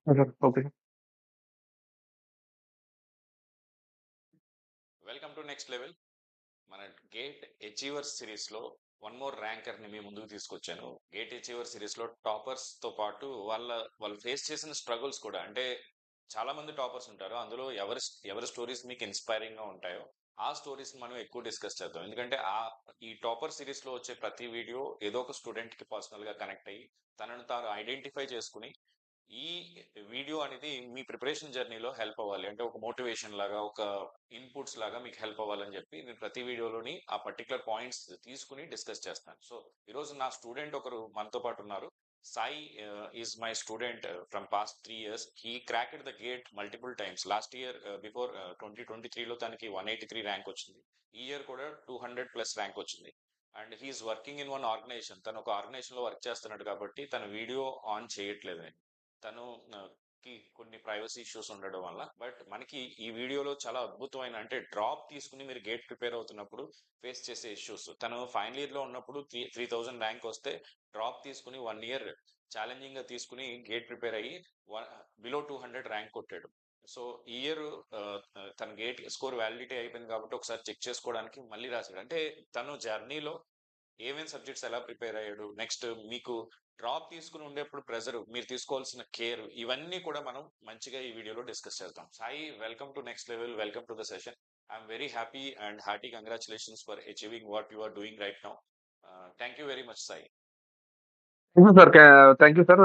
హుహు. Okay. Welcome to next level. మన gate achievers series లో వన్ మోర్ ర్యాంకర్ ని మీ ముందుకు తీసుకొచ్చాను. గేట్ అచీవర్ సిరీస్ లో టాపర్స్ తో పాటు వాళ్ళు ఫేస్ చేసిన స్ట్రగుల్స్ కూడా, అంటే చాలా మంది టాపర్స్ ఉంటారు. అందులో ఎవరి స్టోరీస్ మీకు ఇన్స్పైరింగ్ గా ఉంటాయో ఆ స్టోరీస్ మనం ఎక్కువ డిస్కస్ చేద్దాం. ఎందుకంటే ఈ టాపర్ సిరీస్ లో వచ్చే ప్రతి వీడియో ఏదో ఒక స్టూడెంట్ కి పర్సనల్ గా కనెక్ట్ అయ్యి తనను తాను ఐడెంటిఫై చేసుకుని ఈ వీడియో అనేది మీ ప్రిపరేషన్ జర్నీలో హెల్ప్ అవ్వాలి, అంటే ఒక మోటివేషన్ లాగా, ఒక ఇన్పుట్స్ లాగా మీకు హెల్ప్ అవ్వాలని చెప్పి నేను ప్రతి వీడియోలోని ఆ పర్టికులర్ పాయింట్స్ తీసుకుని డిస్కస్ చేస్తాను. సో ఈరోజు నా స్టూడెంట్ ఒకరు మనతో పాటు ఉన్నారు. Sai is my student from past 3 years. He cracked the GATE multiple times. Last year before 2023లో తనకి 183 ర్యాంక్ వచ్చింది. ఈ ఇయర్ కూడా 200+ ర్యాంక్ వచ్చింది. And he's working in one organization. తను ఒక ఆర్గనైజేషన్ లో వర్క్ చేస్తున్నాడు కాబట్టి తన వీడియో ఆన్ చేయట్లేదు. తను కి కొన్ని ప్రైవసీ ఇష్యూస్ ఉండడం వల్ల. బట్ మనకి ఈ వీడియోలో చాలా అద్భుతమైన, అంటే డ్రాప్ తీసుకుని మీరు గేట్ ప్రిపేర్ అవుతున్నప్పుడు ఫేస్ చేసే ఇష్యూస్. తను ఫైనల్ ఇయర్ లో ఉన్నప్పుడు 3000 ర్యాంక్ వస్తే డ్రాప్ తీసుకుని 1 year ఛాలెంజింగ్ గా తీసుకుని గేట్ ప్రిపేర్ అయ్యి బిలో 200 ర్యాంక్ కొట్టాడు. సో ఈ ఇయర్ తన గేట్ స్కోర్ వ్యాలిడిటీ అయిపోయింది కాబట్టి ఒకసారి చెక్ చేసుకోవడానికి మళ్ళీ రాశాడు. అంటే తను జర్నీలో ఏమేమి సబ్జెక్ట్స్ ఎలా ప్రిపేర్ అయ్యాడు, నెక్స్ట్ మీకు డ్రాప్ తీసుకుని ఉండేప్పుడు ప్రెజర్, మీరు తీసుకోవాల్సిన కేర్, ఇవన్నీ కూడా మనం మంచిగా ఈ వీడియోలో డిస్కస్ చేద్దాం. Sai, welcome to next level, welcome to the session. I'm very happy and hearty congratulations for achieving what you are doing right now. Thank you very much Sai. హుహు. సార్. Thank you sir.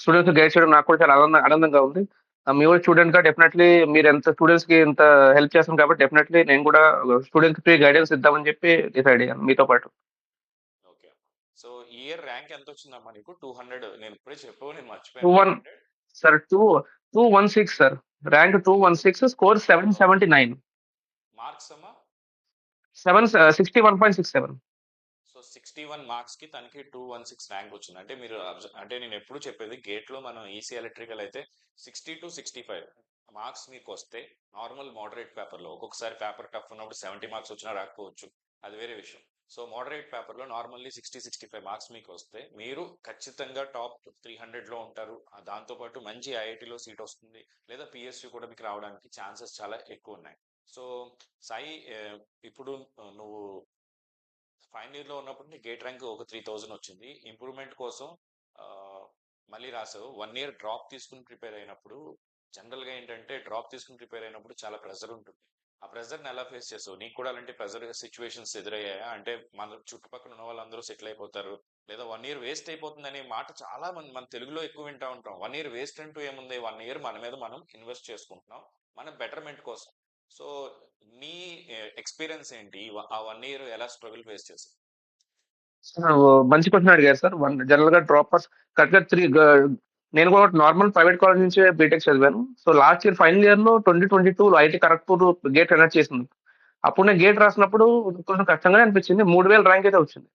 స్టూడెంట్స్‌ని guide చేయడం నాకు కూడా చాలా ఆనందంగా ఉంది. మీ వోడు స్టూడెంట్‌గా డెఫినైట్‌లీ మీరెంత స్టూడెంట్స్‌కి ఇంత హెల్ప్ చేస్తున్నారు కాబట్టి డెఫినైట్‌లీ నేను కూడా స్టూడెంట్స్‌కి ఫ్రీ గైడెన్స్ ఇద్దామని చెప్పి డిసైడ్ అయ్యాను మీతో పాటు. ఓకే. సో ఈ ఇయర్ ర్యాంక్ ఎంత వచ్చిందమ్మా నీకు? 200. నేను ఇప్పుడే చెప్పావు, నేను మర్చిపోయాను. 21 200 sir. 216 sir. Rank 216, score 779. Marks అమ్మా. 61.67. సో 61 మార్క్స్ కి తనకి 216 ర్యాంక్ వచ్చింది. అంటే మీరు అంటే నేను ఎప్పుడు చెప్పేది, గేట్ లో మనం ఈసీ ఎలక్ట్రికల్ అయితే 60 to 65 మార్క్స్ మీకు వస్తే నార్మల్ మోడరేట్ పేపర్ లో, ఒక్కొక్కసారి పేపర్ టఫ్ ఉన్నప్పుడు 70 మార్క్స్ వచ్చినా రాకపోవచ్చు, అది వేరే విషయం. సో మోడరేట్ పేపర్ లో నార్మల్లీ 60-65 మార్క్స్ మీకు వస్తే మీరు ఖచ్చితంగా టాప్ 300 లో ఉంటారు. దాంతో పాటు మంచి ఐఐటిలో సీట్ వస్తుంది, లేదా పిఎస్యు కూడా మీకు రావడానికి ఛాన్సెస్ చాలా ఎక్కువ ఉన్నాయి. సో సాయి, ఇప్పుడు నువ్వు ఫైనల్ ఇయర్ లో ఉన్నప్పుడు నీ గేట్ ర్యాంక్ ఒక 3000 వచ్చింది. ఇంప్రూవ్మెంట్ కోసం ఆ, మళ్ళీ రాసావు. 1 year డ్రాప్ తీసుకుని ప్రిపేర్ అయినప్పుడు, జనరల్ గా ఏంటంటే డ్రాప్ తీసుకుని ప్రిపేర్ అయినప్పుడు చాలా ప్రెజర్ ఉంటుంది. ఆ ప్రెజర్ ని ఎలా ఫేస్ చేసావు? నీకు కూడా అలాంటి ప్రెజర్ సిచ్యువేషన్స్ ఎదురయ్యాయా? అంటే మన చుట్టుపక్కల ఉన్న వాళ్ళందరూ సెటిల్ అయిపోతారు, లేదా 1 year వేస్ట్ అయిపోతుంది అనే మాట చాలా మంది మన తెలుగులో ఎక్కువ వింటా ఉంటాం. 1 year వేస్ట్ అంటూ ఏముంది, 1 year మన మీద మనం ఇన్వెస్ట్ చేసుకుంటున్నాం, మన బెటర్మెంట్ కోసం. సో నీ ఎక్స్పీరియన్స్ ఏంటి? ఆ 1 year ఎలా స్ట్రగుల్ ఫేస్ చేసావు? మంచి క్వెషన్ అడిగారు సార్. జనరల్‌గా డ్రాపర్స్ కరెక్ట్‌గా నేను కూడా నార్మల్ ప్రైవేట్ కాలేజ్ నుంచే బీటెక్ చదివాను. సో లాస్ట్ ఇయర్ ఫైనల్ ఇయర్‌లో 2022లో ఐఐటీ ఖరగ్‌పూర్ గేట్ కండక్ట్ చేసింది. అప్పుడు నేను గేట్ రాసినప్పుడు కొంచెం కష్టంగానే అనిపించింది. 3000 ర్యాంక్ అయితే వచ్చింది.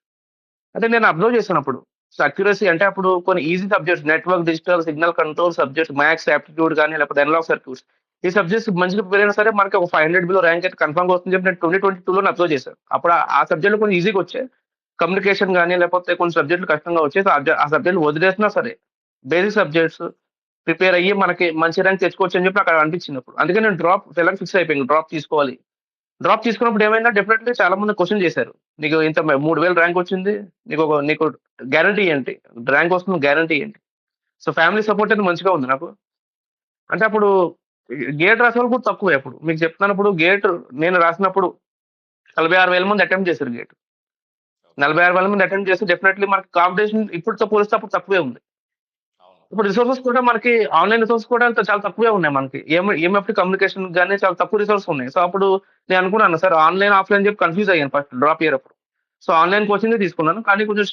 అంటే నేను అబ్జర్వ్ చేశానప్పుడు. సో అక్యురసీ అంటే అప్పుడు కొన్ని easy subjects network, digital, signal control subjects, maths, aptitude గాని లేకపోతే అనలాగ్ సర్క్యూట్స్. ఈ సబ్జెక్ట్స్ మంచిగా ప్రిపేర్ అయినా సరే మనకి ఒక 500 బిలో ర్యాంక్ అయితే కన్ఫర్మ్‌గా వస్తుందని చెప్పి నేను 2022లోనే అబ్జర్వ్ చేశాను. అప్పుడు ఆ సబ్జెక్ట్‌లు కొంచెం ఈజీగా వచ్చాయి. కమ్యూనికేషన్ గాని లేకపోతే కొన్ని సబ్జెక్టులు కష్టంగా వచ్చాయి. సో ఆ సబ్జెక్టులు వదిలేసినా సరే బేసిక్ సబ్జెక్ట్స్ ప్రిపేర్ అయ్యి మనకి మంచి ర్యాంక్ తెచ్చుకోవచ్చు అని చెప్పి నాకు అనిపించింది అప్పుడు. అందుకే నేను సెలెక్ట్ ఫిక్స్ అయిపోయాను. డ్రాప్ తీసుకోవాలి. డ్రాప్ తీసుకున్నప్పుడు ఏమైందంటే డెఫినెట్‌లీ చాలా మంది క్వెషన్ చేశారు. నీకు ఇంత 3000 ర్యాంక్ వచ్చింది. నీకు గ్యారంటీ ఏంటి? ర్యాంక్ వస్తుంది గ్యారంటీ ఏంటి? సో ఫ్యామిలీ సపోర్ట్ అయితే మంచిగా ఉంది నాకు. అంటే అప్పుడు గేట్ రాసేవాళ్ళు కూడా తక్కువే అప్పుడు. మీకు చెప్తున్నాను, ఇప్పుడు గేట్ నేను రాసినప్పుడు 46,000 మంది అటెంప్ట్ చేశారు గేట్. ఓకే. 46,000 మంది అటెంప్ట్ చేస్తే డెఫినెట్‌లీ మనకి కాంపిటీషన్ ఇప్పుడుతో పోలిస్తే అప్పుడు తక్కువే ఉంది. అవును. ఇప్పుడు రిసోర్సెస్ కూడా మనకి ఆన్‌లైన్ రిసోర్సెస్ కూడా చాలా తక్కువే ఉన్నాయి మనకి. ఈఎంఎఫ్‌టి కమ్యూనికేషన్‌కి గాని చాలా తక్కువ రిసోర్సెస్ ఉన్నాయి. సో అప్పుడు నేను అనుకున్నాను సార్ ఆన్‌లైన్, ఆఫ్‌లైన్ చెప్పి కన్‌ఫ్యూజ్ అయ్యాను ఫస్ట్ డ్రాప్ ఇయర్ అప్పుడు. సో ఆన్‌లైన్ కోచింగే తీసుకున్నాను. కానీ కొంచెం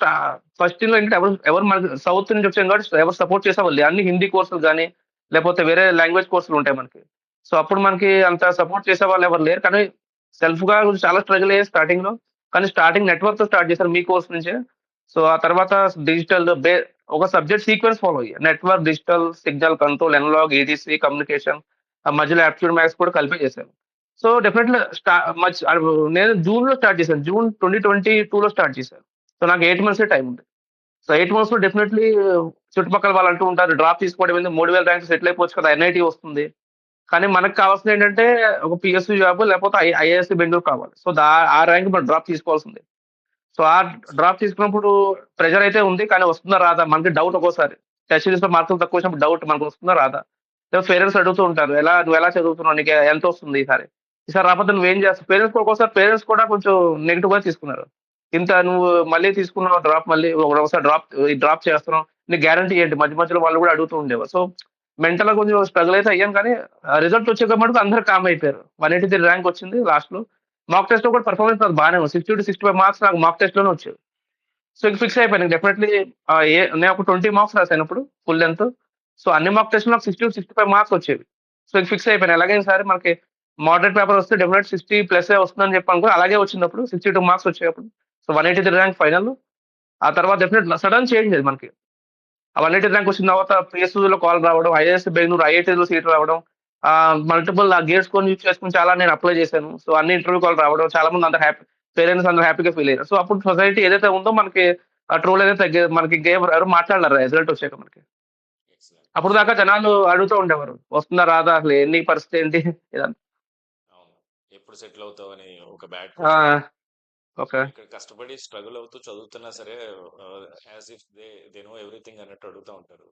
ఫస్ట్ ఇయర్‌లో ఏంటంటే ఎవరు మనకి సౌత్ నుంచి వచ్చాం కాబట్టి ఎవరు సపోర్ట్ చేసేవాళ్ళు లేరు. అన్ని హిందీ కోర్సులు గాని, లేకపోతే వేరే లాంగ్వేజ్ కోర్సులు ఉంటాయి మనకి. సో అప్పుడు మనకి అంత సపోర్ట్ చేసేవాళ్ళు ఎవరు లేరు. కానీ సెల్ఫ్‌గా కొంచెం చాలా స్ట్రగుల్ అయ్యాను స్టార్టింగ్‌లో. కానీ స్టార్టింగ్ నెట్వర్క్‌తో స్టార్ట్ చేశాను మీ కోర్స్ నుంచే. సో ఆ తర్వాత డిజిటల్ ఒక సబ్జెక్ట్ సీక్వెన్స్ ఫాలో అయ్యా. Network, digital, signal control, analog, EDC, communication, ఆ మధ్యలో ఆప్టిట్యూడ్ మ్యాథ్స్ కూడా కలిపే చేశాను. సో డెఫినెట్‌లీ నేను జూన్‌లో స్టార్ట్ చేశాను. జూన్ 2022లో స్టార్ట్ చేశాను. సో నాకు 8 మంత్సే టైమ్ ఉంది. సో 8 మంత్స్‌లో డెఫినైట్‌లీ చుట్టుపక్కల వాళ్ళు అంటూ ఉంటారు. డ్రాప్ తీసుకోవడం ఏంది 3000 ర్యాంక్ సెటిల్ అయిపోవచ్చు కదా! ఎన్ఐటీ వస్తుంది. కానీ మనకు కావాల్సిందేంటంటే ఒక పిఎస్‌యు జాబ్ లేకపోతే ఐఐఎస్‌సి బెంగుళూరు కావాలి. సో, ఆ ర్యాంక్ మనం డ్రాప్ తీసుకోవాల్సిందే. సో, ఆ డ్రాప్ తీసుకున్నప్పుడు ప్రెషర్ అయితే ఉంది. కానీ వస్తుందా రాదా? మనకి డౌట్ ఒక్కోసారి. టెస్ట్ సిరీస్‌లో మార్కులు తక్కువొచ్చినప్పుడు డౌట్ మనకు వస్తుందా రాదా? లేదా పేరెంట్స్ అడుగుతూ ఉంటారు. నువ్వెలా చదువుతున్నావు? నీకు ఎంతొస్తుంది ఈసారి? ఈసారి రాకపోతే నువ్వేం చేస్తావు? పేరెంట్స్ కూడా కొంచెం నెగెటివ్‌గా తీసుకున్నారు. నువ్వు మళ్ళీ తీసుకున్నావు డ్రాప్ మళ్ళీ ఒకసారి డ్రాప్ చేస్తున్నావు. నీకు గ్యారంటీ ఏంటి? మధ్య మధ్యలో వాళ్ళు కూడా అడుగుతూ ఉండేవారు. సో, మెంటల్‌గా కొంచెం స్ట్రగుల్ అయితే అయ్యాను కానీ రిజల్ట్ వచ్చాక మటుకు అందరూ కామ్ అయిపోయారు. 183 ర్యాంక్ వచ్చింది లాస్ట్‌లో. మాక్ టెస్ట్‌లో కూడా పెర్ఫార్మన్స్ నాది బానే ఉంది. 60-65 మార్క్స్ నాకు మాక్ టెస్ట్‌లోనే వచ్చాయి. సో, ఇంక ఫిక్స్ అయిపోయాను. డెఫినైట్‌లీ నేను ఒక 20 మార్క్స్ రాసానప్పుడు ఫుల్ లెంగ్త్. సో, అన్ని మాక్ టెస్ట్‌లో నాకు 60-65 మార్క్స్ వచ్చేవి. సో, ఇంక ఫిక్స్ అయిపోయాను. ఎలాగైనా సరే మనకి మోడరేట్ పేపర్ వస్తే డెఫినెట్ 60 ప్లస్సే వస్తుందని చెప్పి అనుకుని అలాగే వచ్చిందప్పుడు. 62 మార్క్స్ వచ్చాయప్పుడు. So, 183 rank final. ఆ తర్వాత డెఫినెట్ సడెన్ చేంజ్ అది మనకి. ఆ 180 ర్యాంక్ వచ్చిన తర్వాత పిఎస్‌యూలో కాల్ రావడం, ఐఏఎస్ బెంగుళూరు, ఐఐటీలో సీట్ రావడం, మల్టిపుల్ ఆ గేట్ స్కోర్ యూజ్ చేసుకొని చాలా నేను అప్లై చేశాను. సో, అన్ని ఇంటర్వ్యూ కాల్ రావడం, చాలా మంది అందరూ పేరెంట్స్ అందరూ హ్యాపీగా ఫీల్ అయ్యారు. సో, అప్పుడు సొసైటీ ఏదైతే ఉందో మనకి ఆ ట్రోల్ ఏదైతే మనకి ఎవరు మాట్లాడలేరు రిజల్ట్ వచ్చాక మనకి. ఎక్సలెంట్. అప్పటిదాకా జనాలు అడుగుతూ ఉండేవారు. వస్తుందా? రాదా? అసలు నీ పరిస్థితి ఏంటి? ఇదంతా. అవును. ఎప్పుడు సెటిల్ అవుతావని ఒక bad ah! Question. So, okay. ఇక్కడ కష్టపడి స్ట్రగుల్ అవుతూ చదువుతున్నా సరే as if they know everything అన్నట్టు అడుగుతా ఉంటారు.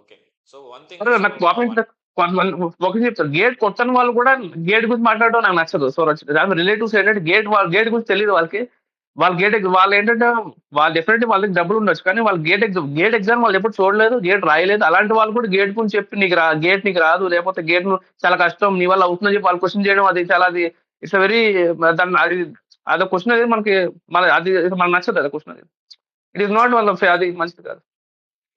ఓకే. సో, వన్ థింగ్ అరే సో నాకు కోపం ఏంటంటే కొంతమంది ఒకటి చెప్తారు. గేట్ కొట్టని వాళ్ళు కూడా గేట్ గురించి మాట్లాడడం నాకు నచ్చదు. సో, రిలేటివ్స్ ఏంటంటే గేట్ గురించి తెలీదు వాళ్ళకి. వాళ్ళేంటంటే వాళ్ళు డెఫినెట్‌లీ వాళ్ళ దగ్గర డబ్బులుండొచ్చు. కానీ వాళ్ళు గేట్ ఎగ్జామ్ వాళ్ళు ఎప్పుడు చూడలేదు. గేట్ రాయలేదు. అలాంటి వాళ్ళు కూడా గేట్ గురించి చెప్పి గేట్ నీకు రాదు. లేకపోతే గేట్ చాలా కష్టం. నీ వల్ల అవుతుందని చెప్పి వాళ్ళు క్వెషన్ చేయడం అది చాలా ఇట్స్ వెరీ దాన్ని అదో క్వెషన్ అనేది అది మనకు నచ్చదు అది క్వెషన్ అది. ఇట్ ఈస్ నాట్ వాళ్ళ అది మంచిది కాదు.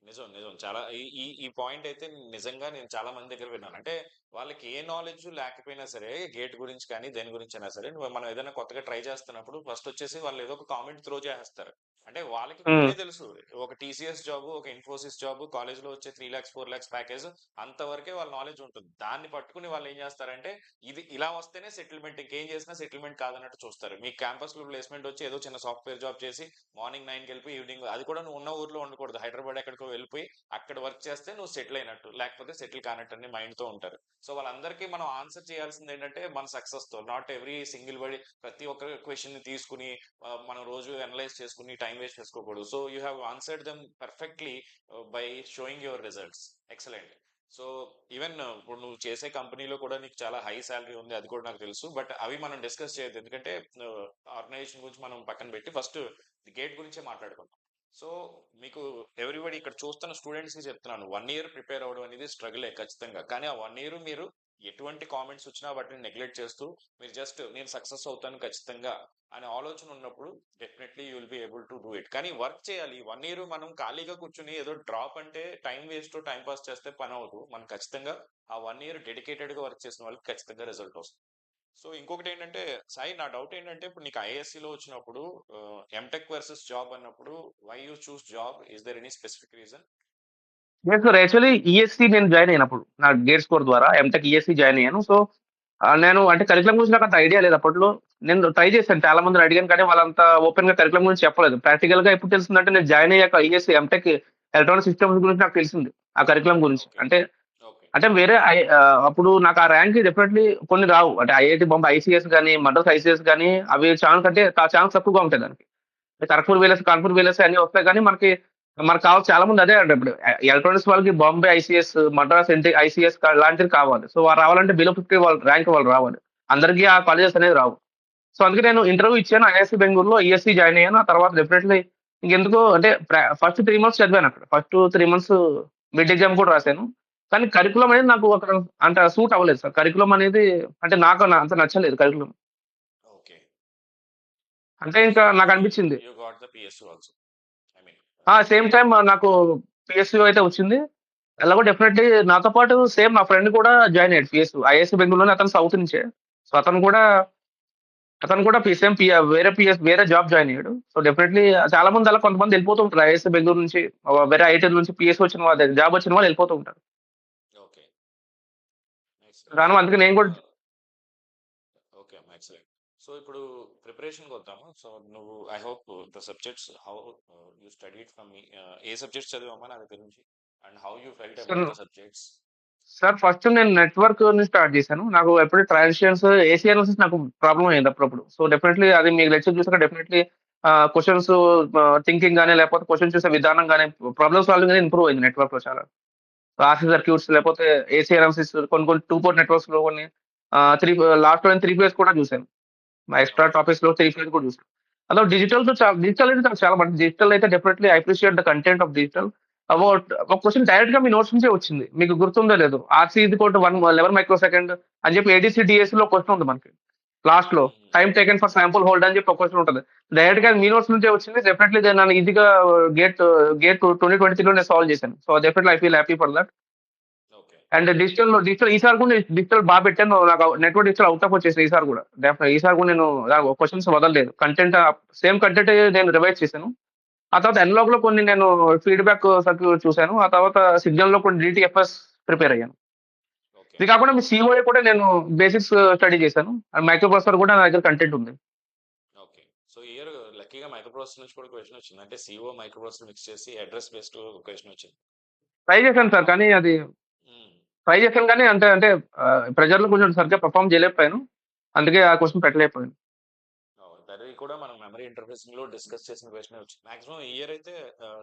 నిజం. నిజం. చాలా ఈ ఈ ఈ పాయింట్ అయితే నిజంగా నేను చాలా మంది దగ్గర విన్నాను. అంటే వాళ్ళకి ఏ నాలెడ్జ్ లేకపోయినా సరే గేట్ గురించి కానీ, దేని గురించైనా సరే మనం ఏదైనా కొత్తగా ట్రై చేస్తున్నప్పుడు ఫస్ట్ వచ్చేసి వాళ్ళు ఏదో ఒక కామెంట్ త్రో చేసేస్తారు. అంటే వాళ్ళకి హ్మ్. ముందే తెలుసు. ఒక టీసీఎస్ జాబ్, ఒక ఇన్ఫోసిస్ జాబ్, కాలేజ్‌లో వచ్చే 3,00,000, 4,00,000 ప్యాకేజ్ అంతవరకే వాళ్ళ నాలెడ్జ్ ఉంటుంది. దాన్ని పట్టుకొని వాళ్ళు ఏం చేస్తారంటే ఇది ఇలా వస్తేనే సెటిల్‌మెంట్ ఇంకేం చేసినా సెటిల్‌మెంట్ కాదన్నట్టు చూస్తారు. మీకు క్యాంపస్‌లో ప్లేస్‌మెంట్ వచ్చి ఏదో చిన్న సాఫ్ట్‌వేర్ జాబ్ చేసి మార్నింగ్ 9కి వెళ్ళిపోయి ఈవినింగ్ అది కూడా నువ్వు ఉన్న ఊర్లో ఉండకూడదు. హైదరాబాద్ ఎక్కడికో వెళ్ళిపోయి అక్కడ వర్క్ చేస్తే నువ్వు సెటిల్ అయినట్టు. లేకపోతే సెటిల్ కానట్టు అని మైండ్‌తో ఉంటారు. సో, వాళ్ళందరికీ మనం ఆన్సర్ చేయాల్సింది ఏంటంటే మన సక్సెస్‌తో. నాట్ ఎవ్రీ సింగిల్ వర్డ్ ప్రతి ఒక్క క్వెషన్‌ని తీసుకొని మనం రోజు అనలైజ్ చేసుకొని టైం వేస్ట్ చేసుకోకూడదు. So, you have answered them perfectly by showing your results. Excellent. So, even ఇప్పుడు నువ్వు చేసే కంపెనీలో కూడా నీకు చాలా హై సాలరీ ఉంది. అది కూడా నాకు తెలుసు. బట్ అవి మనం డిస్కస్ చేయొద్దు. ఎందుకంటే ఆర్గనైజేషన్ గురించి మనం పక్కన పెట్టి ఫస్ట్ గేట్ గురించే మాట్లాడుకుందాం. సో, మీకు ఎవ్రీబడి ఇక్కడ చూస్తున్న స్టూడెంట్స్‌కి చెప్తున్నాను. 1 ఇయర్ ప్రిపేర్ అవ్వడం అనేది స్ట్రగులే ఖచ్చితంగా. కానీ ఆ 1 ఇయర్ మీరు ఎటువంటి కామెంట్స్ వచ్చినా వాటిని నెగ్లెక్ట్ చేస్తూ మీరు జస్ట్ నేను సక్సెస్ అవుతాను ఖచ్చితంగా అనే ఆలోచన ఉన్నప్పుడు definitely you will be able to do it. కానీ వర్క్ చేయాలి. 1 ఇయర్ మనం ఖాళీగా కూర్చొని ఏదో డ్రాప్ అంటే టైం వేస్ట్, టైం పాస్ చేస్తే పని అవ్వదు. మనం ఖచ్చితంగా ఆ 1 ఇయర్ డెడికేటెడ్‌గా వర్క్ చేసిన వాళ్ళకి ఖచ్చితంగా రిజల్ట్ వస్తుంది. సో, ఇంకొకటి ఏంటంటే సాయి నా డౌట్ ఏంటంటే ఇప్పుడు నీకు ఐఏఎస్‌సిలో వచ్చినప్పుడు ఎంటెక్ వర్సెస్ జాబ్ అన్నప్పుడు why you choose job? Is there any specific reason? లేదు సార్. యాక్చువల్లీ ఈఎస్‌సి నేను జాయిన్ అయ్యానప్పుడు. నా గేట్ స్కోర్ ద్వారా ఎంటెక్ ఈఎస్‌సి జాయిన్ అయ్యాను. సో, నేను అంటే కరిక్యులమ్ గురించి నాకంత ఐడియా లేదు అప్పట్లో. నేను ట్రై చేశాను చాలా మందిని అడిగాను కానీ వాళ్ళంత ఓపెన్‌గా కరిక్యులమ్ గురించి చెప్పలేదు. ప్రాక్టికల్‌గా ఎప్పుడు తెలిసిందంటే నేను జాయిన్ అయ్యాక ఈఎస్‌సి ఎంటెక్ ఎలక్ట్రానిక్ సిస్టమ్స్ గురించి నాకు తెలిసింది. ఆ కరిక్యులమ్ గురించి. ఓకే. అంటే ఓకే. అంటే అప్పుడు నాకు ఆ ర్యాంక్ డెఫినెట్‌లీ కొన్ని రావు. అంటే ఐఐటీ బాంబే ఐసీఎస్ గాని, మద్రాస్ ఐసీఎస్ గాని అవి ఛాన్స్ అంటే ఛాన్స్ తక్కువగా ఉంటాయి దానికి. కాన్పూర్ వీలర్స్ అన్నీ వస్తాయి కానీ మనకు కావాల్సిన చాలా మంది అదే అంటారు ఇప్పుడు. ఎలక్ట్రానిక్స్ వాళ్ళకి బాంబే ఐసీఎస్, మద్రాస్ ఐసీఎస్ లాంటివి కావాలి. సో, రావాలంటే బిలో 50 ర్యాంక్ వాళ్ళు రావాలి. అందరికీ ఆ కాలేజెస్ అనేవి రావు. సో, అందుకే నేను ఇంటర్వ్యూ ఇచ్చాను. ఐఐఎస్‌సి బెంగుళూరులో ఈఎస్‌సి జాయిన్ అయ్యాను. ఆ తర్వాత డెఫినెట్‌లీ ఇంకెందుకో అంటే ఫస్ట్ 3 మంత్స్ చదివానక్కడ. ఫస్ట్ 3 మంత్స్ మిడ్ ఎగ్జామ్ కూడా రాసాను. కానీ కరిక్యులమ్ అనేది నాకు అక్కడ అంత సూట్ అవ్వలేదు సార్. కరిక్యులమ్ అనేది అంటే నాకు అంత నచ్చలేదు కరిక్యులమ్. ఓకే. అంటే సో, ఇంకా నాకనిపించింది. You got the PSU also. I mean same time నాకు పీఎస్‌యూ అయితే వచ్చింది. ఎలాగో డెఫినెట్‌లీ నాతో పాటు సేమ్ నా ఫ్రెండ్ కూడా జాయిన్ అయ్యాడు పీఎస్‌యూ. ఐఐఎస్‌సి బెంగుళూరులోనే అతను సౌత్ నుంచే. సో, అతను కూడా సేమ్ వేరే జాబ్ జాయిన్ అయ్యాడు. సో, డెఫినెట్‌లీ చాలా మంది అలా కొంతమంది వెళ్ళిపోతూ ఉంటారు. ఐఐఎస్‌సి బెంగుళూరు నుంచి వేరే ఐఐటీ నుంచి పీఎస్‌యూ వచ్చిన వాళ్ళు జాబ్ వచ్చిన వాళ్ళు వెళ్ళిపోతూ ఉంటారు. ఓకే. నైస్. నైస్. అందుకే నేను కూడా ఓకే. ఎక్సలెంట్. సో, ఇప్పుడు ప్రిపరేషన్కి వద్దాము. సో నువ్వు I hope the subjects how you studied from me, ఏ సబ్జెక్ట్స్ చదివామా నా దగ్గర నుంచి, and how you felt sir about the subjects. Sir first నేను నెట్వర్క్ నుంచి స్టార్ట్ చేశాను. నాకు ఎప్పుడు ట్రాన్సిషన్స్, ఏసీ అనాలిసిస్ నాకు ప్రాబ్లమ్ అయింది అప్పుడప్పుడు. సో డెఫినెట్లీ అది మీకు లెక్చర్ చూసాక డెఫినెట్లీ క్వెషన్స్ థింకింగ్ గాని, లేకపోతే క్వెషన్ చూసే విధానం గాని, ప్రాబ్లమ్ సాల్వింగ్ అనేది ఇంప్రూవ్ అయింది నెట్వర్క్‌లో చాలా. ఆర్‌సి సర్క్యూట్స్ లేకపోతే ఏసీ అనాలిసిస్ కొన్ని కొన్ని 2 పోర్ట్ నెట్వర్క్స్‌లో కొన్ని 3 లాస్ట్‌లో నేను 3 ఫేజ్ కూడా చూసాను. మా ఎక్స్‌ట్రా ఓకే. టాపిక్స్‌లో 3 ఫేజ్ కూడా చూసాను. డిజిటల్ అయితే నాకు చాలా మంచి డిజిటల్ అయితే definitely I appreciate the content of digital. About ఒక క్వెషన్ డైరెక్ట్‌గా మీ నోట్స్ నుంచే వచ్చింది. మీకు గుర్తుందో లేదో RC is equal to 11 micro second అని చెప్పి ఏడీసీ, డీఏసీలో క్వెషన్ ఉంది మనకి. లాస్ట్‌లో time taken for sample hold అని చెప్పి ఒక క్వెషన్ ఉంటది. డైరెక్ట్‌గా మీ నోట్స్ నుంచే వచ్చింది. డెఫినెట్లీ నేను నన్ను ఈజీగా గేట్ గేట్ 2023లో నేను సాల్వ్ చేశాను. So definitely I feel happy for that. Okay. And digital ఈసారి కూడా డిజిటల్ బా పెట్టాను. నాకు నెట్వర్క్ డిజిటల్ ఔట్ ఆఫ్ వచ్చేసింది ఈసారి కూడా. ఈసారి కూడా నేను క్వెషన్స్ వదలలేదు. సేమ్ కంటెంటే నేను రివైజ్ చేశాను. ఆ తర్వాత ఎన్‌లాగ్‌లో కొన్ని నేను ఫీడ్‌బ్యాక్ సర్క్యూట్ చూసాను. ఆ తర్వాత సిగ్నల్‌లో కొన్ని డీటీఎఫ్ఎస్ ప్రిపేర్ అయ్యాను. ఓకే. ఇది కాకుండా మీ సీఓఏ కూడా నేను బేసిక్స్ స్టడీ చేశాను. అండ్ మైక్రో ప్రాసెసర్ కూడా నా దగ్గర కంటెంట్ ఉంది. ఓకే. సో ఈ ఇయర్ లక్కీగా మైక్రో ప్రాసెసర్ నుంచి కూడా క్వెషన్ వచ్చింది. అంటే సిఓ మైక్రో ప్రాసెసర్ మిక్స్ చేసి అడ్రస్ బేస్డ్ క్వెషన్ వచ్చింది. ట్రై చేశాను సార్. కానీ అది హ్మ్. ట్రై చేశాను కానీ అంటే ప్రెషర్‌లో కొంచెం సరిగ్గా పెర్ఫార్మ్ చేయలేకపోయాను. అందుకే ఆ క్వెషన్ పెట్టలేకపోయాను. అది కూడా మనం మెమరీ ఇంటర్ఫేసింగ్ లో డిస్కస్ చేసిన క్వశ్చన్ వచ్చింది. మాక్సిమం ఈ ఇయర్ అయితే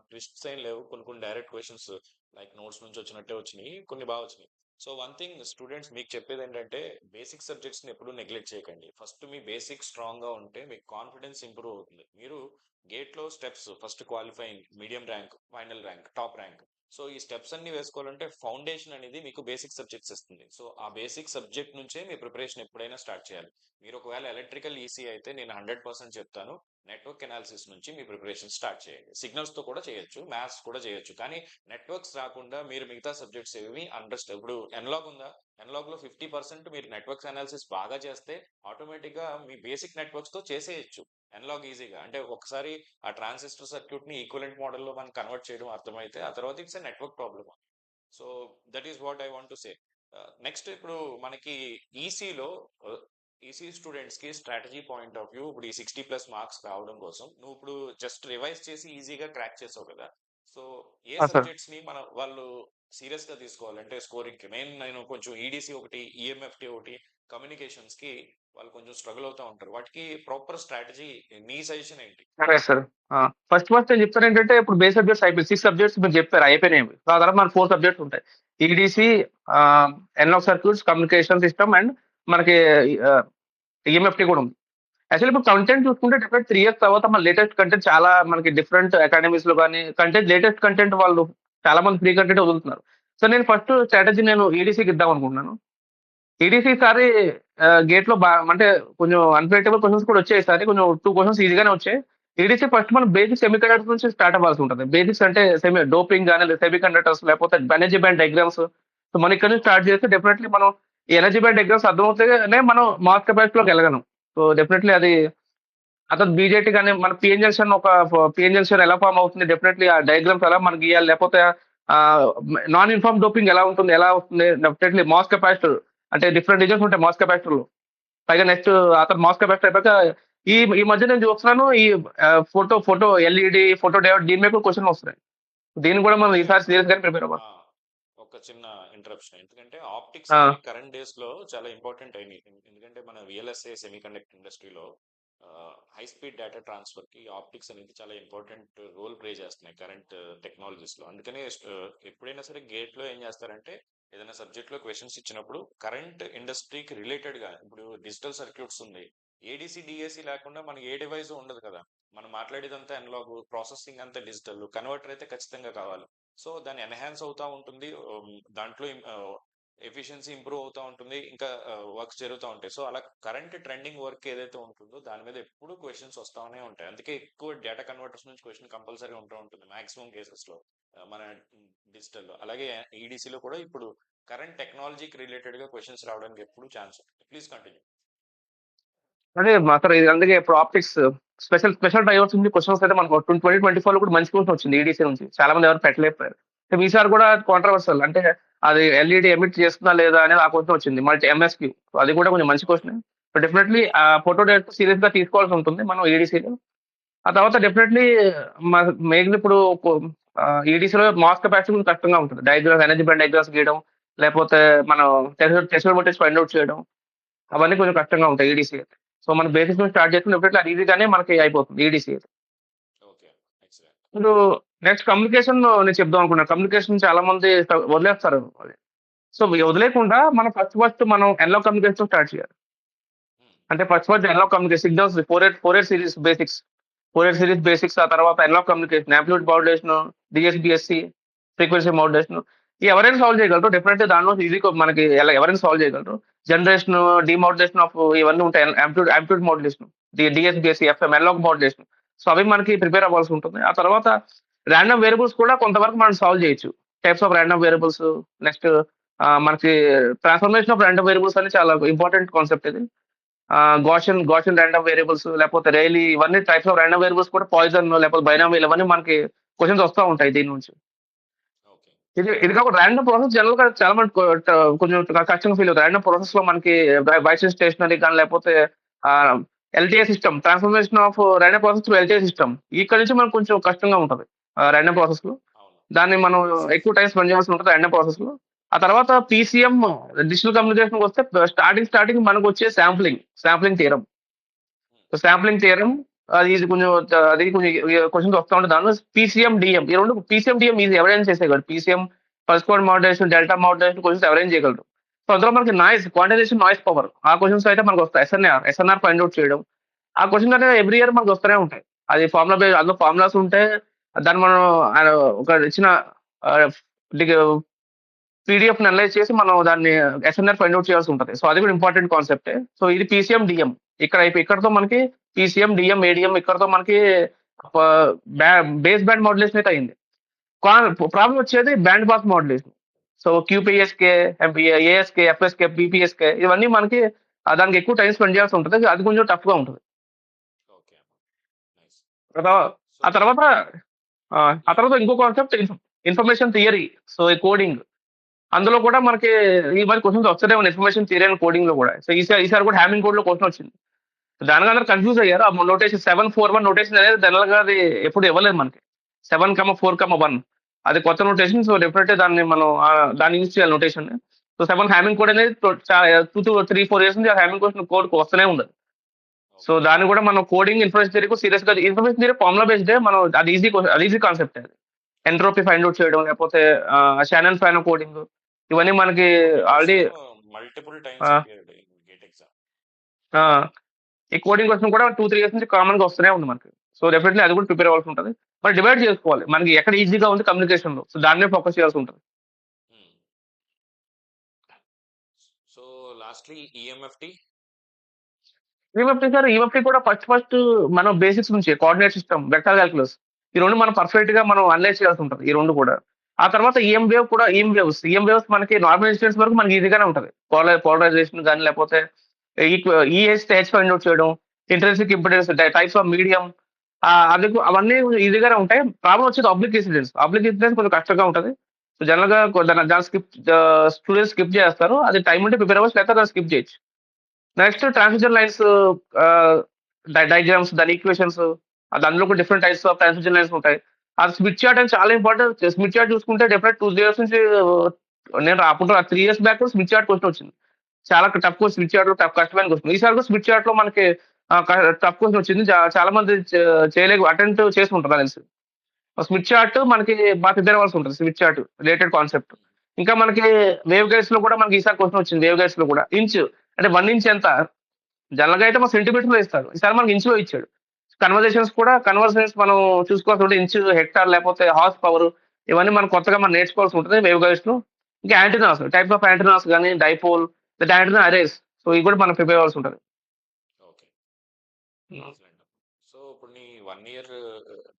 ట్విస్ట్స్ ఏం లేవు. కొన్ని కొన్ని డైరెక్ట్ క్వశ్చన్స్ లైక్ నోట్స్ నుంచి వచ్చినట్టే వచ్చినాయి, కొన్ని బాగా వచ్చినాయి. సో వన్ థింగ్ స్టూడెంట్స్ మీకు చెప్పేది ఏంటంటే బేసిక్ సబ్జెక్ట్స్ ని ఎప్పుడు నెగ్లెక్ట్ చేయకండి. ఫస్ట్ మీ బేసిక్ స్ట్రాంగ్ గా ఉంటే మీకు కాన్ఫిడెన్స్ ఇంప్రూవ్ అవుతుంది. మీరు గేట్ లో steps first qualifying, medium rank, final rank, top rank. So ఈ స్టెప్స్ అన్ని వేసుకోవాలంటే ఫౌండేషన్ అనేది మీకు బేసిక్ సబ్జెక్ట్స్ ఇస్తుంది. సో ఆ బేసిక్ సబ్జెక్ట్ నుంచే మీ ప్రిపరేషన్ ఎప్పుడైనా స్టార్ట్ చేయాలి. మీరు ఒకవేళ ఎలక్ట్రికల్ ఈసీ అయితే నేను 100% చెప్తాను, నెట్వర్క్ ఎనాలిసిస్ నుంచి మీ ప్రిపరేషన్ స్టార్ట్ చేయండి. సిగ్నల్స్ తో కూడా చేయొచ్చు, మ్యాథ్స్ కూడా చేయొచ్చు, కానీ నెట్వర్క్స్ రాకుండా మీరు మిగతా సబ్జెక్ట్స్ ఏవి అండర్స్టాండ్. ఇప్పుడు ఎన్లాగ్ ఉందా, ఎన్లాగ్ లో 50% మీరు నెట్వర్క్స్ అనాలిసిస్ బాగా చేస్తే ఆటోమేటిక్ గా మీ బేసిక్ నెట్వర్క్స్ తో చేసేయచ్చు ఎన్లాగ్ ఈజీగా. అంటే ఒకసారి ఆ ట్రాన్సిస్టర్ సర్క్యూట్ ని ఈక్వలెంట్ మోడల్ లో మనం కన్వర్ట్ చేయడం అర్థమైతే ఆ తర్వాత it's a network problem. So that is what I want to say. Next ఇప్పుడు మనకి ఈసీలో ఈసీ స్టూడెంట్స్ కి స్ట్రాటజీ పాయింట్ ఆఫ్ వ్యూ, ఇప్పుడు ఈ 60+ మార్క్స్ రావడం కోసం నువ్వు ఇప్పుడు జస్ట్ రివైజ్ చేసి ఈజీగా క్రాక్ చేసావు కదా. సో ఏ ఆ! సార్. సబ్జెక్ట్స్ ని వాళ్ళు సీరియస్ గా తీసుకోవాలంటే స్కోరింగ్ కి నేను కొంచెం ఈడీసీ ఒకటి, ఈఎంఎఫ్టీ ఒకటి, కమ్యూనికేషన్స్ కి వాళ్ళు కొంచెం స్ట్రగుల్ అవుతా ఉంటారు. వాటికి ప్రాపర్ స్ట్రాటజీ, నీ సజెషన్ ఏంటి? సరే సార్. ఫస్ట్ నేను చెప్తానేంటంటే ఇప్పుడు బేస్ సబ్జెక్ట్స్ అయిపోయి 6 సబ్జెక్ట్స్ మీరు చెప్పారు అయిపోయినాయి. ఆ తర్వాత మనకు 4 సబ్జెక్ట్స్ ఉంటాయి. ఈడీసీ, అవును. Analogue circuits, communication system and మనకి ఆహ్, ఈఎంఎఫ్టీ కూడా ఉంది. యాక్చువల్లీ ఇప్పుడు కంటెంట్ చూసుకుంటే డెఫినెట్ 3 ఇయర్స్ తర్వాత మన లేటెస్ట్ కంటెంట్ చాలా మనకి డిఫరెంట్ అకాడమీస్‌లో గాని లేటెస్ట్ కంటెంట్ వాళ్ళు చాలా మంది ఫ్రీ కంటెంట్ వదులుతున్నారు. సో నేను ఫస్ట్ స్ట్రాటజీ నేను ఈడీసీకి ఇద్దాం అనుకుంటున్నాను. ఈడీసీ ఈసారి గేట్‌లో అంటే కొంచెం అన్‌ప్రెడిక్టబుల్ క్వెషన్స్ కూడా వచ్చాయి ఈసారి. కొంచెం 2 క్వెషన్స్ ఈజీగానే వచ్చాయి. ఈడీసీ ఫస్ట్ మనం బేసిక్ సెమీకండక్టర్స్ నుంచి స్టార్ట్ అవ్వాల్సి ఉంటది. బేసిక్స్ అంటే డోపింగ్ గాని, సెమీ కండక్టర్స్ లేకపోతే ఎనర్జీ బ్యాండ్ డయాగ్రామ్స్. సో మనం ఇక్కడ నుంచి అవును. స్టార్ట్ చేస్తే డెఫినెట్‌లీ మనం ఈ ఎనర్జీ బ్యాండ్ డయాగ్రామ్స్ అర్థమవుతేనే మనం మాస్ కెపాసిటీలోకి వెళ్ళగలం. సో డెఫినెట్‌లీ అది అతను బీజేటీ గాని మన పీఎన్ జంక్షన్ పీఎన్ జంక్షన్ ఎలా ఫార్మ్ అవుతుంది? డెఫినెట్‌లీ ఆ డయాగ్రామ్స్ ఎలా మనం గీయాలి? లేకపోతే ఆహ్, నాన్ యూనిఫార్మ్ డోపింగ్ ఎలా ఉంటుంది? ఎలా వస్తుంది? డెఫినెట్‌లీ మాస్ కెపాసిటర్ అంటే డిఫరెంట్ రీజన్స్ ఉంటాయి మాస్ కెపాసిటర్‌లో. పైగా నెక్స్ట్ అతను మాస్ కెపాసిటర్ అయిపోయాక ఈ ఈ మధ్య నేను చూస్తున్నాను ఈ ఫోటో ఎల్ఈడీ, ఫోటో డయోడ్ దీని మీద కూడా క్వెషన్‌లు వస్తున్నాయి. దీన్ని కూడా మనం ఓకే. ఈసారి సీరియస్‌గానే ప్రిపేర్ అవ్వాలి. ఆ! ఒక చిన్న ఇంటరప్షన్. ఎందుకంటే ఆప్టిక్స్ ఆ! అనేవి కరెంట్ డేస్ లో చాలా ఇంపార్టెంట్ అయినాయి. ఎందుకంటే మన విఎల్ఎస్ఏ సెమీకండక్టర్ ఇండస్ట్రీలో హై స్పీడ్ డేటా ట్రాన్స్ఫర్ కి ఆప్టిక్స్ అనేది చాలా ఇంపార్టెంట్ రోల్ ప్లే చేస్తున్నాయి కరెంట్ టెక్నాలజీస్ లో. అందుకనే ఎప్పుడైనా సరే గేట్ లో ఏం చేస్తారంటే ఏదైనా సబ్జెక్ట్ లో క్వశ్చన్స్ ఇచ్చినప్పుడు కరెంట్ ఇండస్ట్రీకి రిలేటెడ్ గా, ఇప్పుడు డిజిటల్ సర్క్యూట్స్ ఉంది, ఏడీసీ డిఏసీ లేకుండా మనకి ఏ డివైస్ ఉండదు కదా. మనం మాట్లాడేదంతా అనలాగ్, ప్రాసెసింగ్ అంతా డిజిటల్, కన్వర్టర్ అయితే ఖచ్చితంగా కావాలి. సో దాన్ని ఎన్హాన్స్ అవుతా ఉంటుంది. దాంట్లో ఎఫిషియన్సీ ఇంప్రూవ్ అవుతా ఉంటుంది, ఇంకా వర్క్స్ జరుగుతూ ఉంటాయి. సో అలా కరెంట్ ట్రెండింగ్ వర్క్ ఏదైతే ఉంటుందో దాని మీద ఎప్పుడు క్వశ్చన్స్ వస్తానే ఉంటాయి. అందుకే ఎక్కువ డేటా కన్వర్టర్స్ నుంచి క్వశ్చన్ కంపల్సరీ ఉంటూ ఉంటుంది మాక్సిమం కేసెస్ లో మన డిజిటల్లో. అలాగే ఈడీసీలో కూడా ఇప్పుడు కరెంట్ టెక్నాలజీకి రిలేటెడ్ గా క్వశ్చన్స్ రావడానికి ఎప్పుడు ఛాన్స్ ఉంటుంది. Please continue. అదే మాత్రం ఇది అందుకే ఇప్పుడు ఆప్టిక్స్ స్పెషల్ డయోడ్స్ నుంచి క్వెషన్స్ అయితే మనకు 2024లో కూడా మంచి క్వెషన్ వచ్చింది ఈడీసీ నుంచి. చాలా మంది ఎవరు పెట్టలేకపోయారు. సో ఈసారి కూడా కాంట్రోవర్షియల్ అంటే అది ఎల్ఈడీ ఎమిట్ చేస్తుందా లేదా అనేది ఆ క్వెషన్ వచ్చింది. Multi MSQ. అది కూడా కొంచెం మంచి ఓకే. క్వెషనే. సో డెఫినెట్లీ ఆ ఫోటో డైరెక్టర్ సీరియస్‌గా తీసుకోవాల్సి ఉంటుంది మనం ఈడీసీలో. ఆ తర్వాత డెఫినెట్లీ మ మెయిన్‌గా ఇప్పుడు ఈడీసీలో మాస్ కెపాసిటీ కొంచెం కష్టంగా ఉంటుంది. డయాగ్రామ్స్ ఎనర్జీ బ్యాండ్ డయాగ్రామ్స్ గీయడం, లేపోతే మనం థ్రెషోల్డ్ వోల్టేజ్ ఫైండ్ ఔట్ చేయడం, అవన్నీ కొంచెం కష్టంగా ఉంటాయి ఈడీసీ అయితే. సో మనం బేసిక్స్ నుంచి స్టార్ట్ చేసుకుంటే డెఫినెట్లీ అది ఈజీగానే మనకి అయిపోతుంది ఈడీసీ అయితే. ఓకే. ఎక్సలెంట్. ఇప్పుడు నెక్స్ట్ కమ్యూనికేషన్ నేను చెప్దాం అనుకున్నా. కమ్యూనికేషన్ చాలా మంది వదిలేస్తారు. సో వదిలేయకుండా మనం ఫస్ట్ మనం అనలాగ్ కమ్యూనికేషన్‌తో స్టార్ట్ చేయాలి. హ్మ్. అంటే first analog communication signals 4 8 series basics. 4 8 series basics ఆ తర్వాత analog communication, amplitude modulation, DSBSC, frequency modulation ఎవరైనా సాల్వ్ చేయగలరు. డెఫినెట్‌లీ దాంట్లో ఈజీగా మనకి ఎవరైనా సాల్వ్ చేయగలరు. జనరేషన్, డీమోడ్యులేషన్ ఆఫ్ ఇవన్నీ ఉంటాయి. Amplitude modulation, DSBSC, FM, analog modulation. So అవి మనకి ప్రిపేర్ అవ్వాల్సి ఉంటుంది. ఆ తర్వాత రాండమ్ వేరియబుల్స్ కూడా కొంతవరకు మనం సాల్వ్ చేయొచ్చు. Types of random variables, next మనకి ట్రాన్స్‌ఫర్మేషన్ ఆఫ్ రాండమ్ వేరియబుల్స్ అని చాలా ఇంపార్టెంట్ కాన్సెప్ట్ ఇది. గాషియన్ రాండమ్ వేరియబుల్స్ లేకపోతే రైలీ ఇవన్నీ టైప్స్ ఆఫ్ రాండమ్ వేరియబుల్స్ కూడా పాయిజన్ లేకపోతే బైనామియల్ ఇవన్నీ మనకి క్వెషన్స్ వస్తా ఉంటాయి దీని నుంచి. ఓకే. ఇది కాకుండా రాండమ్ ప్రాసెస్ జనరల్‌గా చాలా మంది కొంచెం కష్టంగా ఫీల్ అవుతారు. రాండమ్ ప్రాసెస్‌లో మనకి బైసెస్ స్టేషనరీ గాని లేకపోతే ఆహ్, LTI system transformation of random process to LTI system. ఇక్కడ నుంచి మనకు కొంచెం కష్టంగా ఉంటది. రాండమ్ ప్రాసెస్‌లో. అవును. దాన్ని మనం ఎక్కువ టైమ్ స్పెండ్ చేయాల్సి ఉంటది రాండమ్ ప్రాసెస్‌లో. ఆ తర్వాత పీసీఎం డిజిటల్ కమ్యూనికేషన్‌కొస్తే స్టార్టింగ్ మనకొచ్చే సాంప్లింగ్ థియరమ్. హ్మ్. సో సాంప్లింగ్ థియరమ్ అది కొంచెం క్వెషన్స్ వస్తా ఉంటాయి. దానిలో పీసీఎం, డీఎం ఈ 2 పీసీఎం, డీఎం ఈజీ ఎవరైనా చేసేయగలరు. PCM pulse code modulation, delta modulation questions ఎవరైనా చేయగలరు. సో అందులో మనకి క్వాంటైజేషన్ నాయిస్ పవర్ ఆ క్వెషన్స్ అయితే మనకొస్తాయి. ఎస్ఎన్ఆర్ ఫైండ్ ఔట్ చేయడం. ఆ క్వెషన్స్ అనేవి ఎవ్రీ ఇయర్ మనకు వస్తూనే ఉంటాయి. అది అందులో ఫార్ములాస్ ఉంటాయి. దాన్ని మనం ఒక ఇచ్చిన ఆహ్, దిగ పీడీఎఫ్‌ని అనలైజ్ చేసి మనం దాన్ని ఎస్ఎన్ఆర్ ఫైండ్ ఔట్ చేయాల్సి ఉంటది. సో అది కూడా ఇంపార్టెంట్ కాన్సెప్టే. సో ఇది పీసీఎం, డీఎం ఇక్కడితో మనకి పీసీఎం, డీఎం, ఏడీఎం ఇక్కడితో మనకి ప బ్యా బేస్ బ్యాండ్ మోడ్యులేషన్ అయితే అయింది. ప్రాబ్లమ్ వచ్చేది band pass modulation. So QPSK, ASK, FSK, BPSK ఇవన్నీ మనకి దానికి ఎక్కువ టైమ్ స్పెండ్ చేయాల్సి ఉంటది. అది కొంచెం టఫ్‌గా ఉంటది. ఓకే. నైస్. తర్వా సో ఆ తర్వాత ఆ యాహ్! తర్వాత ఇంకో కాన్సెప్ట్ ఇన్ఫర్మేషన్ థియరీ. సో ఈ కోడింగ్. అందులో కూడా మనకి ఈ మధ్య క్వెషన్స్ వస్తూనే ఉన్నాయి. ఇన్ఫర్మేషన్ థియరీ అండ్ కోడింగ్‌లో కూడా. సో ఈసారి కూడా హామింగ్ కోడ్‌లో క్వెషన్ వచ్చింది. దానికి అందరూ కన్‌ఫ్యూజ్ అయ్యారు. ఆ నోటేషన్ 741 నోటేషన్ అనేది జనరల్‌గా అది ఎప్పుడు ఇవ్వలేదు మనకి. 7, 4, 1 అది కొత్త నోటేషన్. సో డెఫినెట్‌లీ దాన్ని మనం దాన్ని యూజ్ చేయాలి నోటేషన్‌ని. సో 7 హామింగ్ కోడ్ అనేది 2, 3, 4 ఇయర్స్ నుంచి ఆ హామింగ్ కోడ్ వస్తూనే ఉంది. So okay. దాన్ని కూడా మనం కోడింగ్ ఇన్ఫర్మేషన్ థియరీకి సీరియస్‌గా ఇన్ఫర్మేషన్ థియరీ ఫార్ములా బేస్డే మనం అది ఈజీ కాన్సెప్టే అది. ఎంట్రోపీ ఫైండ్ ఔట్ చేయడం లేకపోతే షానన్ ఫాన్ కోడింగ్ ఇవన్నీ మనకి అవును. ఈ ఆల్రెడీ క్వెషన్ మల్టిపుల్ టైమ్స్ ఆహ్, అపియర్డ్ ఇన్ గేట్ ఎగ్జామ్. ఆ! ఈ కోడింగ్ క్వెషన్ కూడా 2, 3 ఇయర్స్ నుంచి కామన్‌గా వస్తూనే ఉంది మనకి. సో డెఫినెట్‌లీ అది కూడా ప్రిపేర్ అవ్వాల్సి ఉంటది. మరి డివైడ్ చేసుకోవాలి. మనకి ఎక్కడ ఈజీగా ఉంది కమ్యూనికేషన్‌లో. సో దాని మీద ఫోకస్ చేయాల్సి ఉంటది. హ్మ్. So lastly ఈఎంఎఫ్‌టి? ఈఎంఎఫ్‌టి కూడా ఫస్ట్ మనం బేసిక్స్ నుంచి కోఆర్డినేట్ సిస్టమ్, వెక్టర్ కాలిక్యులస్ ఈ 2 మనం పర్ఫెక్ట్‌గా మనం అనలైజ్ చేయాల్సి ఉంటది. ఈ 2 కూడా. ఆ తర్వాత ఈఎం వేవ్స్ మనకి నార్మల్ ఇన్సిడెంట్స్ వరకు మనకి ఈజీగానే ఉంటది. పోలరైజేషన్ గాని లేకపోతే హెచ్ ఫైండ్ ఔట్ చేయడం, intrinsic impedance, types of medium అవన్నీ ఈజీగానే ఉంటాయి. ప్రాబ్లమ్ వచ్చేది ఆబ్లిక్ ఇన్సిడెంట్స్. ఆబ్లిక్ ఇన్సిడెంట్స్ కొంచెం కష్టంగా ఉంటది. సో జనరల్‌గా దాన్ని స్టూడెంట్స్ స్కిప్ చేస్తారు. అది టైమ్ ఉంటే ప్రిపేర్ అవ్వచ్చు లేకపోతే దాన్ని స్కిప్ చేయొచ్చు. నెక్స్ట్ ట్రాన్సిషన్ లైన్స్ ఆహ్, డయాగ్రామ్స్ దాని ఈక్వేషన్స్ అందులో కూడా different types of transition lines ఉంటాయి. అది స్మిత్ చార్ట్ అని చాలా ఇంపార్టెంట్. స్మిత్ చార్ట్ చూసుకుంటే డెఫినెట్ 2 ఇయర్స్ నుంచి నేను అప్పుడు 3 years back Smith chart question వచ్చింది. చాలా టఫ్ క్వెషన్ స్మిత్ చార్ట్‌లో కష్టమైన క్వెషన్. ఈసారి కూడా స్మిత్ చార్ట్‌లో మనకి ఆహ్, క టఫ్ క్వెషన్ వచ్చింది. చాలా మంది అటెంప్ట్ చేసి ఉంటారు నాకు తెలిసి. స్మిత్ చార్ట్ మనకి ప్రిపేర్ అవ్వాల్సి ఉంటది. Smith chart related concept. ఇంకా మనకి వేవ్ గైడ్స్‌లో కూడా మనకి ఈసారి క్వెషన్ వచ్చింది. వేవ్ గైడ్స్‌లో కూడా అంటే 1 ఇంచ్ ఎంత? జనరల్‌గా అయితే మనకు సెంటీమీటర్‌లో ఇస్తారు. ఈసారి మనకి ఇంచ్‌లో ఇచ్చాడు. కన్వర్జన్స్ మనం చూసుకోవాల్సి ఉంటే ఇంచు, హెక్టార్ లేకపోతే హార్స్ పవర్ ఇవన్నీ మనం కొత్తగా నేర్చుకోవాల్సి ఉంటది వేవ్ గైడ్స్‌లో. ఇంకా యాంటెన్నాస్ టైప్స్ ఆఫ్ యాంటెన్నాస్ గాని, డైపోల్, యాంటెన్నా అరేస్ సో ఇవి కూడా మనం ప్రిపేర్ అవ్వాల్సి ఉంటది. ఓకే. హ్మ్. ఎక్సలెంట్. సో ఇప్పుడు నీ 1 ఇయర్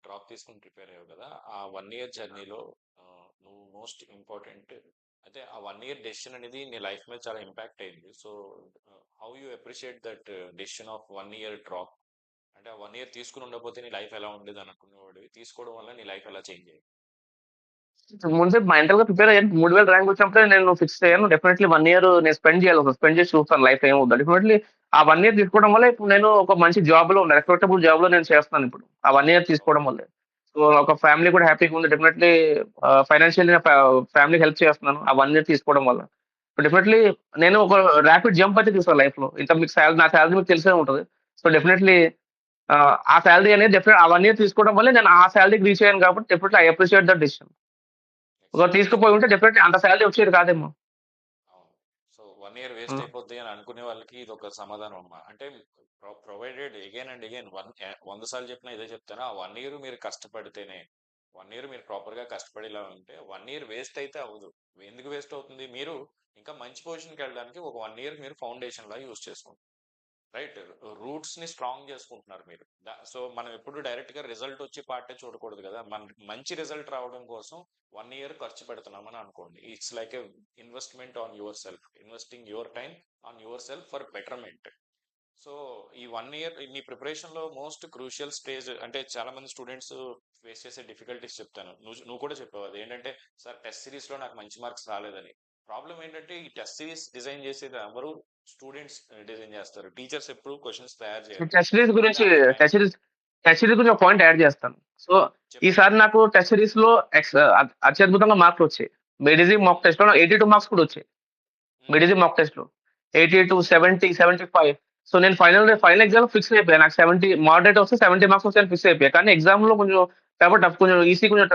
డ్రాప్ తీసుకొని ప్రిపేర్ అయ్యావు కదా! ఆ 1 ఇయర్ జర్నీలో నువ్వు మోస్ట్ ఇంపార్టెంట్ అంటే ఆ 1 ఇయర్ డెసిషన్ అనేది నీ లైఫ్ మీద చాలా ఇంపాక్ట్ అయింది. So how you appreciate that decision of 1 year drop? అంటే ఆ 1 ఇయర్ తీసుకొని ఉండకపోతే నీ లైఫ్ ఎలా ఉండేది అనుకునేవాడివి. తీసుకోవడం వల్ల నీ లైఫ్ ఎలా చేంజ్ అయ్యింది? ముందే మెంటల్‌గా ప్రిపేర్ అయ్యాను. 3000 ర్యాంక్ వచ్చినప్పుడే నేను ఫిక్స్ అయ్యాను. డెఫినైట్‌లీ 1 ఇయర్ నేను స్పెండ్ చేయాలి. స్పెండ్ చేసి చూస్తాను లైఫ్‌లో ఏమవుద్దో. డెఫినైట్‌లీ ఆ 1 ఇయర్ తీసుకోవడం వల్ల ఇప్పుడు నేను ఒక మంచి జాబ్‌లో ఉన్నా. రెస్పెక్టబుల్ జాబ్‌లో నేను చేస్తున్నాను ఇప్పుడు. ఆ 1 ఇయర్ తీసుకోవడం ఓకే. వల్లే. సో, ఒక ఫ్యామిలీ కూడా హ్యాపీగా ఉంది. డెఫినైట్‌లీ ఫైనాన్షియల్లీ ఫ్యామిలీకి హెల్ప్ చేస్తున్నాను. ఆ 1 ఇయర్ తీసుకోవడం వల్ల. డెఫినైట్‌లీ నేను ఒక రాపిడ్ జంప్ అయితే తీసాను లైఫ్‌లో. ఇంత మీకు నా సాలరీ మీకు తెలిసే ఉంటది. సో, డెఫినైట్‌లీ ఆ సాలరీ అనేది ఆ 1 ఇయర్ తీసుకోవడం వల్లే నేను ఆ సాలరీకి రీచ్ అయ్యాను కాబట్టి definitely I appreciate that decision. Excellent. తీసుకుపోయి ఎక్సలెంట్. ఉంటే డెఫినెట్‌లీ అంత సాలరీ వచ్చేది కాదేమో. అవును. సో 1 ఇయర్ వేస్ట్ హ్మ్. అయిపోద్ది అని అనుకునే వాళ్ళకి ఇదొక సమాధానం అమ్మా. అంటే ప్రొవైడెడ్ అగైన్ అండ్ అగైన్ 100 సార్లు చెప్పినా ఇదే చెప్తాను. ఆ 1 ఇయర్ మీరు కష్టపడితేనే 1 ఇయర్ మీరు ప్రాపర్‌గా కష్టపడేలా ఉంటే 1 ఇయర్ వేస్ట్ అయితే అవ్వదు. ఎందుకు వేస్ట్ అవుతుంది? మీరు ఇంకా మంచి పొజిషన్‌కెళ్ళడానికి ఒక 1 ఇయర్ మీరు ఫౌండేషన్‌లా యూజ్ చేసుకోండి. రైట్. రూట్స్ ని స్ట్రాంగ్ చేసుకుంటున్నారు మీరు. సో మనం ఎప్పుడు డైరెక్ట్ గా రిజల్ట్ వచ్చే పార్టే చూడకూడదు కదా. మనకి మంచి రిజల్ట్ రావడం కోసం 1 ఇయర్ ఖర్చు పెడుతున్నామని అనుకోండి. It's like a investment on your self, investing your time on your self for betterment. So ఈ 1 ఇయర్ నీ ప్రిపరేషన్ లో మోస్ట్ క్రూషియల్ స్టేజ్ అంటే చాలా మంది స్టూడెంట్స్ ఫేస్ చేసే డిఫికల్టీస్ చెప్తాను. నువ్వు కూడా చెప్పావు అది ఏంటంటే, సార్ టెస్ట్ సిరీస్ లో నాకు మంచి మార్క్స్ రాలేదని. ప్రాబ్లం ఏంటంటే ఈ టెస్ట్ సిరీస్ డిజైన్ చేసేది ఎవరు? స్టూడెంట్స్ డిజైన్ చేస్తారు. టీచర్స్ ఎప్పుడు క్వశ్చన్స్ తయారు చేయరు. టెస్ట్ సిరీస్ అలాగే గురించి అంత టెస్ట్ సిరీస్ టెస్ట్ సిరీస్ గురించి ఒక పాయింట్ యాడ్ చేస్తాను. సో, చెప్పమ్మా. ఈసారి నాకు టెస్ట్ సిరీస్‌లో అత్యద్భుతంగా మార్కులొచ్చాయి. బీడీసీ మాక్ టెస్ట్‌లో 82 మార్క్స్ కూడా వచ్చాయి. మ్మ్. బీడీసీ మాక్ టెస్ట్‌లో. 82, 70, 75. సో, నేను ఫైనల్ ఎగ్జామ్‌లో ఫిక్స్ అయిపోయా. నాకు 70 మోడరేట్ వస్తే 70 మార్క్స్ వస్తాయని ఫిక్స్ అయిపోయా. కానీ ఎగ్జామ్‌లో కొంచెం పేపర్ టఫ్ కొంచెం ఈసీ కొంచెం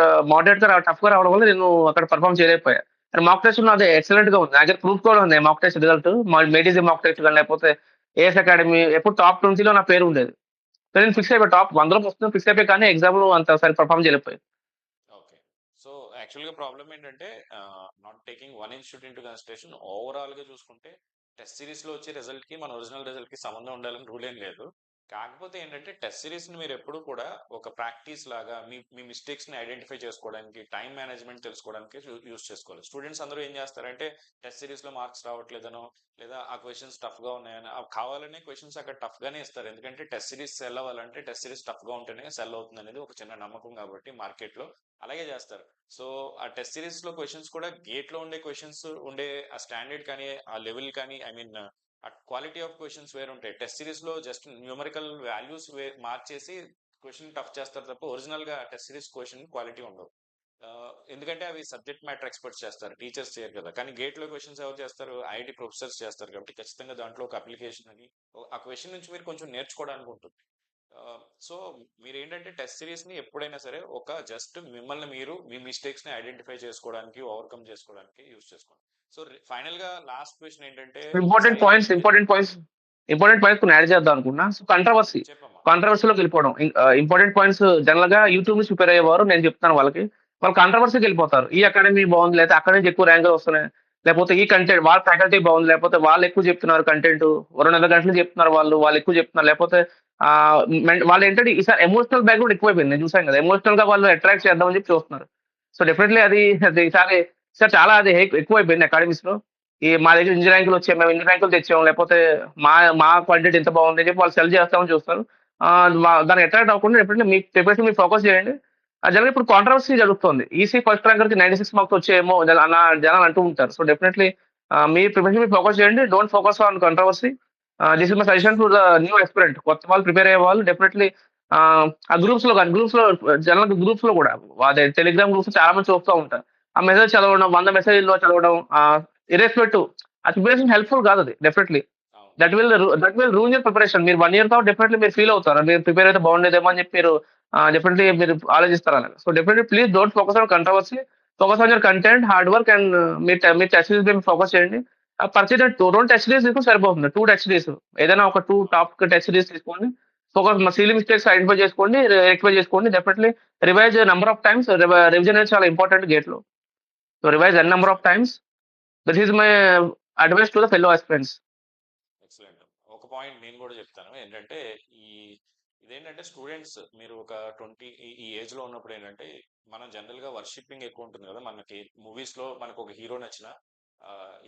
టఫ్‌గా రావడం వల్ల నేను అక్కడ పెర్ఫార్మ్ చేయలేకపోయా. కానీ మాక్ టెస్ట్‌లో నాది ఎక్సలెంట్‌గా ఉంది. నా దగ్గర ప్రూఫ్ కూడా ఉంది. Mock test result. BDC mock test గాని లేకపోతే ఏఎస్ అకాడమీ ఎప్పుడు టాప్ 20లో నా పేరు ఉండేది. సో, నేను ఫిక్స్ ఓకే. అయిపోయా. టాప్ 100లోకి వస్తుందని ఫిక్స్ అయిపోయా. కానీ ఎగ్జామ్‌లో అంత పెర్ఫార్మ్ చేయలేకపోయాను. ఓకే. సో యాక్చువల్‌గా ప్రాబ్లమ్ ఏంటంటే not taking one institute into consideration, ఓవరాల్‌గా చూసుకుంటే టెస్ట్ సిరీస్‌లో వచ్చే రిజల్ట్‌కి మన ఒరిజినల్ రిజల్ట్‌కి సంబంధం ఉండాలని రూల్ ఏం లేదు. కాకపోతే ఏంటంటే టెస్ట్ సిరీస్‌ని మీరు ఎప్పుడూ కూడా ఒక ప్రాక్టీస్ లాగా మీ మీ మిస్టేక్స్‌ని ఐడెంటిఫై చేసుకోవడానికి, టైమ్ మేనేజ్మెంట్ తెలుసుకోవడానికి యూజ్ చేసుకోవాలి. స్టూడెంట్స్ అందరూ ఏం చేస్తారంటే టెస్ట్ సిరీస్‌లో మార్క్స్ రావట్లేదనో, లేదా ఆ క్వెషన్స్ టఫ్‌గా ఉన్నాయని కావాలనే క్వెషన్స్ అక్కడ టఫ్‌గానే ఇస్తారు. ఎందుకంటే టెస్ట్ సిరీస్ సెల్ అవ్వాలంటే టెస్ట్ సిరీస్ టఫ్‌గా ఉంటేనే సెల్ అవుతుందనేది ఒక చిన్న నమ్మకం కాబట్టి మార్కెట్‌లో అలాగే చేస్తారు. సో ఆ టెస్ట్ సిరీస్ లో క్వశ్చన్స్ కూడా గేట్ లో ఉండే క్వశ్చన్స్ ఉండే ఆ స్టాండర్డ్ కానీ ఆ లెవెల్ కానీ ఐ మీన్ ఆ క్వాలిటీ ఆఫ్ క్వశ్చన్స్ వేరు ఉంటాయి. టెస్ట్ సిరీస్ లో జస్ట్ న్యూమరికల్ వాల్యూస్ మార్చేసి క్వశ్చన్ టఫ్ చేస్తారు తప్ప ఒరిజినల్ గా టెస్ట్ సిరీస్ క్వశ్చన్ క్వాలిటీ ఉండవు. ఎందుకంటే అవి సబ్జెక్ట్ మ్యాటర్ ఎక్స్పర్ట్స్ చేస్తారు, టీచర్స్ చేయరు కదా. కానీ గేట్ లో క్వశ్చన్స్ ఎవరు చేస్తారు? ఐఐటి ప్రొఫెసర్స్ చేస్తారు కాబట్టి ఖచ్చితంగా దాంట్లో ఒక అప్లికేషన్ అని ఆ క్వశ్చన్ నుంచి మీరు కొంచెం నేర్చుకోవడానికి ఉంటుంది. సో మీరేంటంటే టెస్ట్ సిరీస్ ని ఎప్పుడైనా సరే ఒక జస్ట్ మిమ్మల్ని మీరు మీ మిస్టేక్స్ ని ఐడెంటిఫై చేసుకోవడానికి, ఓవర్కమ్ చేసుకోవడానికి యూజ్ చేసుకోండి. సో ఫైనల్ గా లాస్ట్ క్వశ్చన్ ఏంటంటే ఇంపార్టెంట్ సాయి పాయింట్స్ మీరు ఇంపార్టెంట్ పాయింట్స్ ఇంపార్టెంట్ పాయింట్స్ కొన్ని యాడ్ చేద్దాం అనుకున్నా. సో, చెప్పమ్మా. కాంట్రోవర్సీ‌లోకి వెళ్ళిపోవడం. ఇంపార్టెంట్ పాయింట్స్ జనరల్‌గా యూట్యూబ్ నుంచి ప్రిపేర్ అయ్యేవారు నేను చెప్తాను వాళ్ళకి. వాళ్ళు కాంట్రోవర్సీ‌కి వెళ్ళిపోతారు. ఈ అకాడమీ బాగుంది. లేకపోతే అక్కడి నుంచి ఎక్కువ ర్యాంకులు వస్తున్నాయి. లేకపోతే ఈ కంటెంట్ వాళ్ళ ఫ్యాకల్టీ బాగుంది. లేకపోతే వాళ్ళు ఎక్కువ చెప్తున్నారు కంటెంట్. 200 గంటలు చెప్తున్నారు వాళ్ళు. వాళ్ళు ఎక్కువ చెప్తున్నారు. లేకపోతే ఆహ్, వాళ్ళేంటంటే ఈసారి ఎమోషనల్ బ్యాక్‌గ్రౌండ్ ఎక్కువైపోయింది. నేను చూసాను కదా! ఎమోషనల్‌గా వాళ్ళు అట్రాక్ట్ అవును. చేద్దామని చెప్పి చూస్తున్నారు. సో, డెఫినైట్‌లీ అది ఈసారి చాలా అది ఎక్కువైపోయింది అకాడమీస్‌లో. మా దగ్గర ఇన్ని ర్యాంకులు వచ్చాయి. మేము ఇన్ని ర్యాంకులు తెచ్చాము. లేకపోతే మా మా కంటెంట్ ఇంత బాగుంది అని చెప్పి వాళ్ళు సెల్ చేస్తామని చూస్తారు. దానికి అట్రాక్ట్ అవ్వకుండా డెఫినెట్‌లీ మీ ప్రిపరేషన్ మీద ఫోకస్ చేయండి. జనరల్‌గా ఇప్పుడు కాంట్రోవర్సీ జరుగుతుంది. ఈసీ ఫస్ట్ ర్యాంకర్‌కి 96 మార్క్స్ వచ్చాయేమో జనాలు అంటూ ఉంటారు. సో, డెఫినెట్‌లీ మీ ప్రిపరేషన్ మీద ఫోకస్ చేయండి. Don't focus on controversy. This is my s. Suggestion to the new aspirant. కొత్త వాళ్ళు ప్రిపేర్ అయ్యే వాళ్ళు డెఫినెట్‌లీ ఆ గ్రూప్స్‌లో జనరల్‌గా గ్రూప్స్‌లో కూడా అదే టెలిగ్రామ్ గ్రూప్స్ చాలా మంది చూస్తా ఉంటారు. ఆ మెసేజ్ చదవడం, 100 మెసేజ్‌లో చదవడం ఇర్రెస్పెక్టివ్ ఆ ప్రిపరేషన్ హెల్ప్‌ఫుల్ కాదది డెఫినెట్‌లీ. అవును. That will ruin your preparation. మీరు 1 ఇయర్ తర్వాత డెఫినెట్‌లీ మీరు ఫీల్ అవుతారు. మీరు ప్రిపేర్ అయితే బాగుండేదేమో అని చెప్పి మీరు డెఫినెట్‌లీ మీరు ఆలోచిస్తారు అలాగా. So, definitely please don't focus on controversy. Focus on your content, hard work and మీ టెస్ట్ సిరీస్ మీద ఫోకస్ చేయండి. పర్చేజ్ 2 టెస్ట్ సిరీస్ తీసుకుంటే సరిపోతుంది. 2 టెస్ట్ సిరీస్ ఏదైనా ఒక 2 అవును. టాప్ టెస్ట్ సిరీస్ తీసుకోండి. సిల్లీ మిస్టేక్స్ ఐడెంటిఫై చేసుకోండి. రెక్టిఫై చేసుకోండి. Definitely revise number of times. Revision అనేది చాలా ఇంపార్టెంట్ గేట్‌లో. So, revise n number of excellent. Times. This is my advice to the fellow aspirants. Excellent. ఒక పాయింట్ నేను కూడా చెప్తాను ఏంటంటే, ఈ ఇదేంటంటే స్టూడెంట్స్ మీరు ఒక 20 ఈ ఏజ్ లో ఉన్నప్పుడు ఏంటంటే, మనం జనరల్ గా వర్షిప్పింగ్ ఎక్కువ ఉంటుంది కదా. మనకి మూవీస్ లో మనకు ఒక హీరో నచ్చిన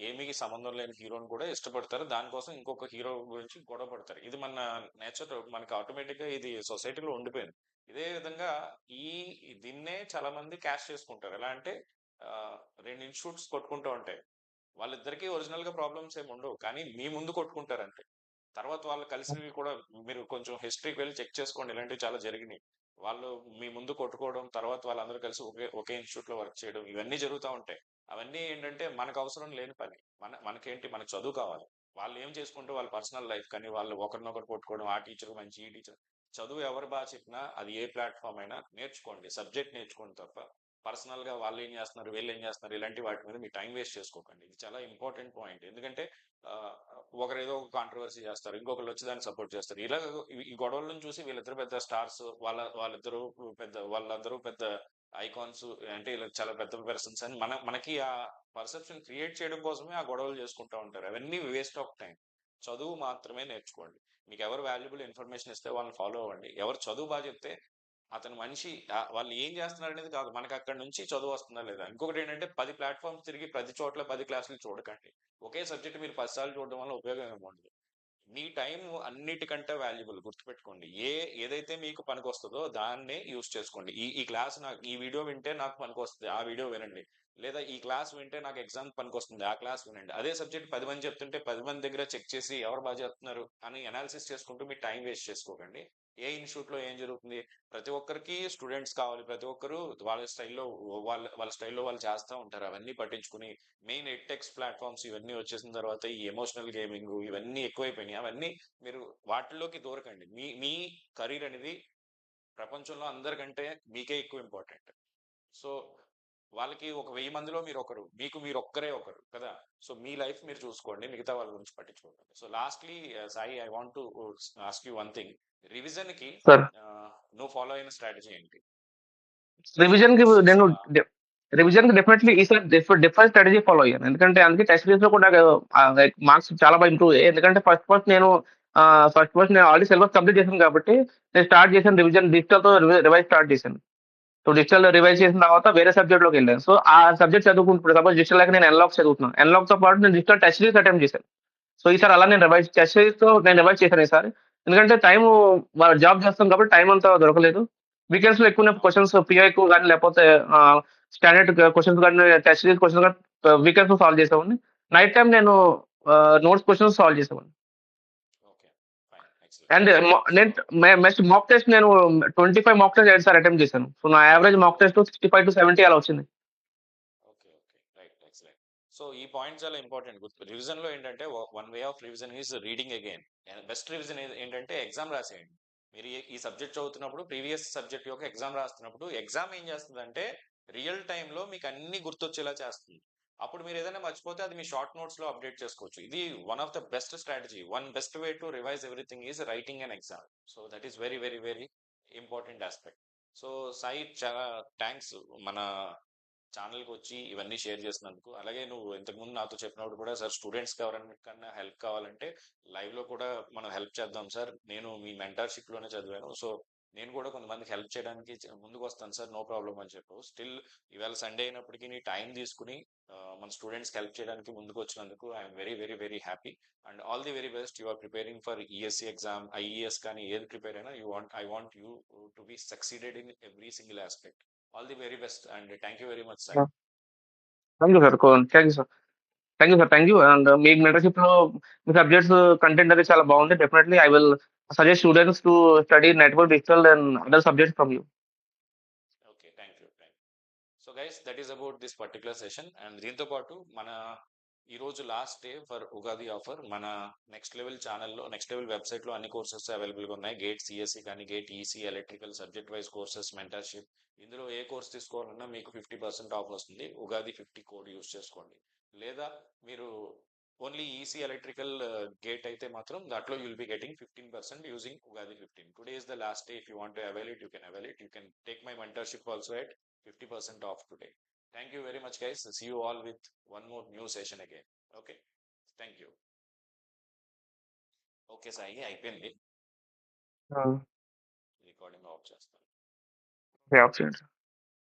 ఏమీ సంబంధం లేని హీరోని కూడా ఇష్టపడతారు. దానికోసం ఇంకొక హీరో గురించి గొడవ పడతారు. ఇది మన నేచర్, మనకి ఆటోమేటిక్ గా ఇది సొసైటీలో ఉండిపోయింది. ఇదే విధంగా ఈ దీన్నే చాలా మంది క్యాష్ చేసుకుంటారు. ఎలా అంటే 2 ఇన్‌స్టిట్యూట్స్ కొట్టుకుంటూ ఉంటాయి. వాళ్ళిద్దరికీ ఒరిజినల్‌గా ప్రాబ్లమ్స్ ఏమి ఉండవు. కానీ మీ ముందు కొట్టుకుంటారంతే. తర్వాత వాళ్ళు కలిసి కూడా మీరు కొంచెం హిస్టరీకి వెళ్లి చెక్ చేసుకోండి. ఇలాంటివి చాలా జరిగినాయి. వాళ్ళు మీ ముందు కొట్టుకోవడం, తర్వాత వాళ్ళందరూ కలిసి ఒకే ఇన్‌స్టిట్యూట్‌లో వర్క్ చేయడం ఇవన్నీ జరుగుతా ఉంటాయి. అవన్నీ ఏంటంటే మనకు అవసరం లేని పని. మనకేంటి మనకు చదువు కావాలి. వాళ్ళు ఏం చేసుకుంటూ వాళ్ళ పర్సనల్ లైఫ్ కానీ వాళ్ళు ఒకరినొకరు కొట్టుకోవడం, ఆ టీచర్ మంచి, ఈ టీచర్ చదువు ఎవరు బాగా చెప్పినా అది ఏ ప్లాట్‌ఫార్మ్ అయినా నేర్చుకోండి. సబ్జెక్ట్ నేర్చుకోండి తప్ప పర్సనల్‌గా వాళ్ళు ఏం చేస్తున్నారు, వీళ్ళు ఏం చేస్తున్నారు ఇలాంటి వాటి మీద మీ టైం వేస్ట్ చేసుకోకండి. ఇది చాలా ఇంపార్టెంట్ పాయింట్. ఎందుకంటే ఒకరేదో ఒక కాంట్రవర్సీ చేస్తారు. ఇంకొకళ్ళు వచ్చి దాన్ని సపోర్ట్ చేస్తారు. ఇలా ఈ గొడవలను చూసి వీళ్ళిద్దరు పెద్ద స్టార్స్ వాళ్ళందరూ పెద్ద ఐకాన్స్ అంటే ఇలా చాలా పెద్ద పర్సన్స్ అని మనకి ఆ పర్సెప్షన్ క్రియేట్ చేయడం కోసమే ఆ గొడవలు చేసుకుంటూ ఉంటారు. అవన్నీ వేస్ట్ ఆఫ్ టైం. చదువు మాత్రమే నేర్చుకోండి. మీకు ఎవరు వాల్యుబుల్ ఇన్ఫర్మేషన్ ఇస్తే వాళ్ళని ఫాలో అవ్వండి. ఎవరు చదువు బాగా చెప్తే అతను మనిషి వాళ్ళు ఏం చేస్తున్నారు అనేది కాదు, మనకి అక్కడ నుంచి చదువు వస్తుందా లేదా. ఇంకొకటి ఏంటంటే 10 ప్లాట్ఫామ్స్ తిరిగి 10 చోట్ల 10 క్లాసులు చూడకండి. ఒకే సబ్జెక్ట్ మీరు 10 సార్లు చూడడం వల్ల ఉపయోగం ఏమి ఉండదు. మీ టైం అన్నిటికంటే వాల్యుబుల్ గుర్తుపెట్టుకోండి. ఏదైతే మీకు పనికొస్తుందో దాన్నే యూస్ చేసుకోండి. ఈ ఈ క్లాస్ నాకు ఈ వీడియో వింటే నాకు పనికొస్తుంది, ఆ వీడియో వినండి. లేదా ఈ క్లాస్ వింటే నాకు ఎగ్జామ్ పనికొస్తుంది, ఆ క్లాస్ వినండి. అదే సబ్జెక్ట్ 10 మంది చెప్తుంటే 10 మంది దగ్గర చెక్ చేసి ఎవరు బాగా చెప్తున్నారు అని అనాలిసిస్ చేసుకుంటూ మీ టైం వేస్ట్ చేసుకోకండి. ఏ ఇన్స్టిట్యూట్ లో ఏం జరుగుతుంది, ప్రతి ఒక్కరికి స్టూడెంట్స్ కావాలి, ప్రతి ఒక్కరు వాళ్ళ స్టైల్లో వాళ్ళ స్టైల్లో వాళ్ళు చేస్తూ ఉంటారు. అవన్నీ పట్టించుకుని మెయిన్ ఎడ్టెక్స్ ప్లాట్ఫామ్స్ ఇవన్నీ వచ్చేసిన తర్వాత ఈ ఎమోషనల్ గేమింగ్ ఇవన్నీ ఎక్కువైపోయినాయి. అవన్నీ మీరు వాటిల్లోకి దూరకండి. మీ మీ కెరీర్ అనేది ప్రపంచంలో అందరికంటే మీకే ఎక్కువ ఇంపార్టెంట్. సో వాళ్ళకి ఒక 1000 మందిలో మీరు ఒకరు, మీరు ఒక్కరే ఒకరు కదా. సో మీ లైఫ్ మీరు చూసుకోండి, మిగతా వాళ్ళ గురించి పట్టించుకోకండి. So lastly Sai, I want to ask you one thing. Revision కి సార్ నువ్వు ఫాలో అయిన స్ట్రాటజీ ఏంటి? రివిజన్ కి నోట్స్ నేను చేసావా? రివిజన్ కి డెఫినెట్లీ ఈసారి డిఫరెంట్ స్ట్రాటజీ ఫాలో అయ్యాను. ఎందుకంటే అందుకే టెస్ట్ సిరీస్ లో కూడా లైక్ మార్క్స్ చాలా బాగా ఇంప్రూవ్ అయ్యాయి. ఎందుకంటే ఫస్ట్ నేను ఆల్రెడీ సిలబస్ కంప్లీట్ చేశాను కాబట్టి నేను స్టార్ట్ చేశాను రివిజన్ డిజిటల్ తో రివైజ్ స్టార్ట్ చేశాను. సో డిజిటల్ రివైజ్ చేసిన తర్వాత వేరే సబ్జెక్ట్ లోకి వెళ్ళాను. సో ఆ సబ్జెక్ట్ చదువుకుంటున్నాడు. సపోజ్ డిజిటల్ లాగా నేను ఎన్లాక్ చదువుతున్నాను. ఎన్లాక్ తో పాటు నేను డిజిటల్ టెస్ట్ సిరీస్ అటెంప్ట్ చేశాను. సో ఈసారి అలా నేను టెస్ట్ సిరీస్‌తో నేను రివైజ్ చేశాను ఈసారి. ఎందుకంటే టైము జాబ్ చేస్తాం కాబట్టి టైం అంతా దొరకలేదు. వీకెండ్స్‌లో ఎక్కువ అవును. క్వెషన్స్ పిఐక్యూ గాని లేకపోతే స్టాండర్డ్ క్వెషన్స్ గాని టెస్ట్ సిరీస్ క్వెషన్స్ గాని వీకెండ్స్‌లో సాల్వ్ చేసేవాడిని. నైట్ టైమ్ నేను నోట్స్ క్వెషన్స్ సాల్వ్ చేసేవాడిని. Okay, fine, excellent. And so నేను నెక్స్ట్ మాక్ టెస్ట్ నేను 25 మాక్ టెస్ట్ 2 సార్లు అటెంప్ట్ చేశాను. సో నా యావరేజ్ మాక్ టెస్ట్ 65-70 అలా వచ్చింది. Okay, okay, right, excellent. So ఈ పాయింట్ చాలా ఇంపార్టెంట్. గుర్తు రివిజన్ లో ఏంటంటే one way of revision is reading again. Best revision ఏంటంటే ఎగ్జామ్ రాసేయండి. మీరు ఈ సబ్జెక్ట్ చదువుతున్నప్పుడు ప్రీవియస్ సబ్జెక్ట్ యొక్క ఎగ్జామ్ రాస్తున్నప్పుడు ఎగ్జామ్ ఏం చేస్తుందంటే రియల్ టైంలో మీకు అన్ని గుర్తొచ్చేలా చేస్తుంది. అప్పుడు మీరు ఏదైనా మర్చిపోతే అది మీ షార్ట్ నోట్స్ లో అప్డేట్ చేసుకోవచ్చు. ఇది one of the best strategy. One best way to revise everything is writing an exam. So that is very very very important aspect. So Sai, చాలా థ్యాంక్స్ మన ఛానల్కి వచ్చి ఇవన్నీ షేర్ చేసినందుకు. అలాగే నువ్వు ఇంతకుముందు నాతో చెప్పినప్పుడు కూడా, సార్ స్టూడెంట్స్కి ఎవరికన్నా హెల్ప్ కావాలంటే లైవ్ లో కూడా మనం హెల్ప్ చేద్దాం సార్, నేను మీ మెంటర్షిప్ లోనే చదివాను, సో నేను కూడా కొంతమందికి హెల్ప్ చేయడానికి ముందుకు వస్తాను సార్, నో ప్రాబ్లం అని చెప్పావు. స్టిల్ ఇవాళ సండే అయినప్పటికీ నీ టైం తీసుకుని మన స్టూడెంట్స్కి హెల్ప్ చేయడానికి ముందుకు వచ్చినందుకు I'm very very very happy. And all the very best. You are preparing for ESE exam, IES కానీ ఏది ప్రిపేర్ అయినా I want you to be succeeded in every single aspect. All the very best and thank you very much Sai. Thank you sir. Thank you sir. Thank you sir. Thank you. And మీ మెంటర్‌షిప్‌లో మీ subjects content అనేది చాలా బాగుంది. Definitely I will suggest students to study network, digital and other subjects from you. Okay, thank you. So guys, that is about this particular session. And దీంతో పాటు మన ఈ రోజు last day for Ugadi offer. మన next level ఛానల్లో, next level website లో అన్ని courses available గా ఉన్నాయి. గేట్ సిఎస్సి కానీ, gate EC, electrical subject wise courses, mentorship, ఇందులో ఏ కోర్స్ తీసుకోవాలన్నా మీకు 50% ఆఫ్ వస్తుంది. ఉగాది 50 కోడ్ యూస్ చేసుకోండి. లేదా మీరు ఓన్లీ ఈసీ ఎలక్ట్రికల్ గేట్ అయితే మాత్రం దాంట్లో you'll be getting 15% using Ugadi 15. Today is the last day. If you want to avail it, you can avail it. You can take my mentorship also at 50% off today. Thank you very much, guys. See you all with one more new session again. Okay. Thank you. Okay Sai, అయిపోయింది. ఆ! Recording of చేస్తాను. Okay. Option